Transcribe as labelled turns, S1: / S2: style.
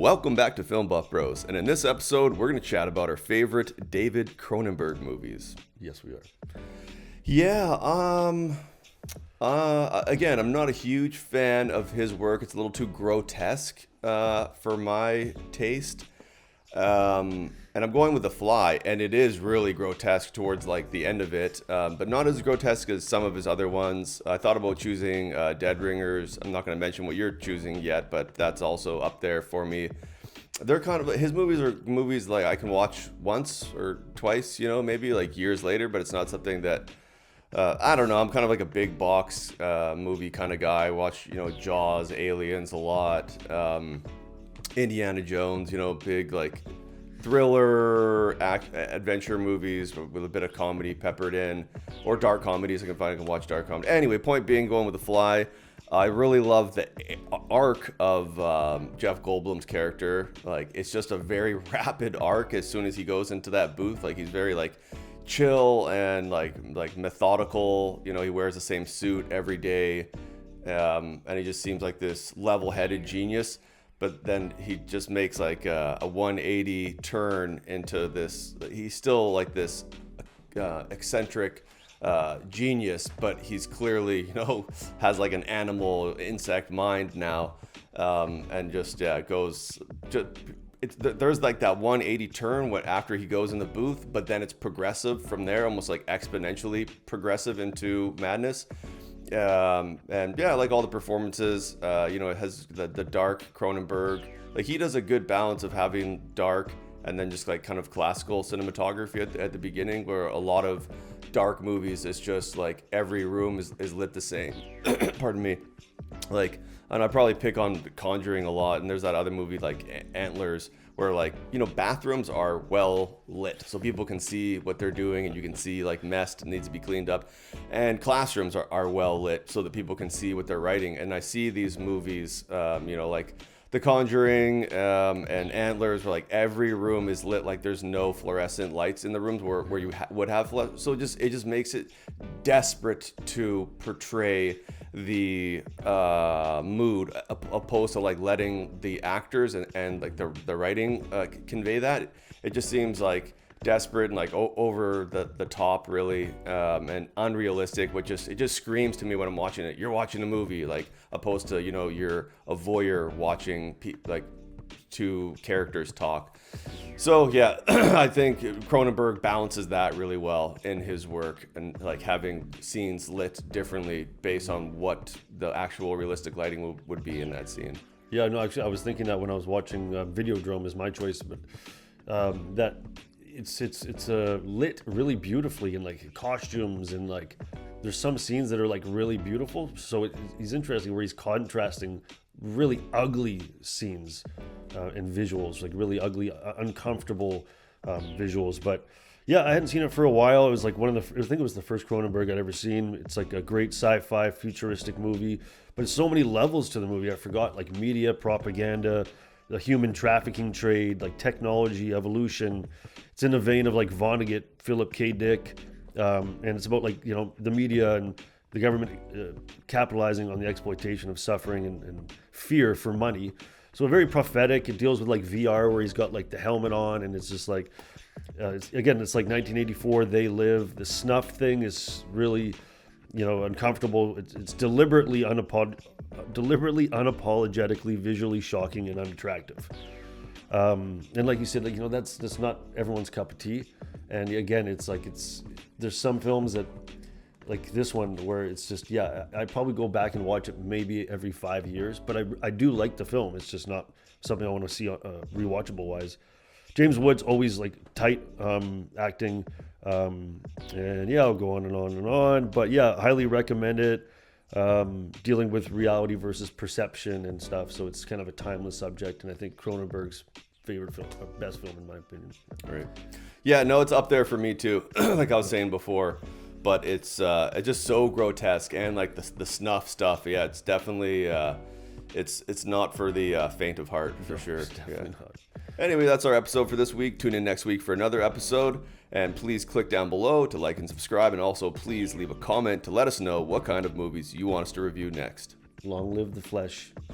S1: Welcome back to Film Buff Bros, and in this episode, we're going to chat about our favorite David Cronenberg movies.
S2: Yes, we are.
S1: Yeah, again, I'm not a huge fan of his work. It's a little too grotesque for my taste. And I'm going with The Fly, and it is really grotesque towards like the end of it, but not as grotesque as some of his other ones. I thought about choosing Dead Ringers. I'm not going to mention what you're choosing yet, but that's also up there for me. They're kind of, his movies are movies like I can watch once or twice, maybe like years later, but it's not something that, I don't know. I'm kind of like a big box movie kind of guy. I watch, Jaws, Aliens a lot, Indiana Jones, big like thriller adventure movies with a bit of comedy peppered in, or dark comedies. I can watch dark comedy. Anyway, point being, going with The Fly. I really love the arc of Jeff Goldblum's character. Like, it's just a very rapid arc as soon as he goes into that booth. Like, he's very like chill and like methodical. He wears the same suit every day, and he just seems like this level-headed genius. But then he just makes like a 180 turn into this. He's still like this eccentric genius, but he's clearly, has like an animal insect mind now, and just goes. There's like that 180 turn after he goes in the booth, but then it's progressive from there, almost like exponentially progressive into madness. And yeah, I like all the performances. It has the dark Cronenberg. Like, he does a good balance of having dark and then just like kind of classical cinematography at the beginning, where a lot of dark movies, it's just like every room is lit the same. Pardon me. Like, and I probably pick on Conjuring a lot, and there's that other movie like Antlers, where like, bathrooms are well lit so people can see what they're doing, and you can see like mess needs to be cleaned up, and classrooms are well lit so that people can see what they're writing. And I see these movies, like The Conjuring and Antlers, where like every room is lit, like there's no fluorescent lights in the rooms where you would have so it just makes it desperate to portray the mood, opposed to like letting the actors and like the writing convey that. It just seems like desperate and like over the top, really, and unrealistic, which it just screams to me when I'm watching it. You're watching a movie, like, opposed to, you're a voyeur watching like two characters talk. So yeah, I think Cronenberg balances that really well in his work, and like having scenes lit differently based on what the actual realistic lighting would be in that scene.
S2: Yeah, no, actually, I was thinking that when I was watching Videodrome is my choice, but that it's lit really beautifully, and like costumes, and like there's some scenes that are like really beautiful. So he's interesting where he's contrasting really ugly scenes and visuals, like really ugly, uncomfortable visuals. But yeah, I hadn't seen it for a while. It was like I think it was the first Cronenberg I'd ever seen. It's like a great sci-fi futuristic movie, but so many levels to the movie. I forgot, like media, propaganda, the human trafficking trade, like technology, evolution. It's in the vein of like Vonnegut, Philip K. Dick, and it's about like, the media and the government capitalizing on the exploitation of suffering and fear for money. So very prophetic. It deals with like VR, where he's got like the helmet on, and it's just like, it's like 1984. They Live. The snuff thing is really, uncomfortable. It's deliberately unapologetically visually shocking and unattractive. And like you said, like, that's not everyone's cup of tea. And again, there's some films that, like this one, where it's just, I'd probably go back and watch it maybe every 5 years, but I do like the film. It's just not something I want to see rewatchable wise. James Wood's always like tight acting, and yeah, I'll go on and on and on, but yeah, highly recommend it. Dealing with reality versus perception and stuff, so it's kind of a timeless subject, and I think Cronenberg's favorite film, best film in my opinion.
S1: All right. Yeah, no, it's up there for me too. Like I was saying before, but it's just so grotesque, and like the snuff stuff. Yeah, it's definitely it's not for the faint of heart, for sure.
S2: It's definitely not.
S1: Anyway, that's our episode for this week. Tune in next week for another episode, and please click down below to like and subscribe, and also please leave a comment to let us know what kind of movies you want us to review next.
S2: Long live the flesh.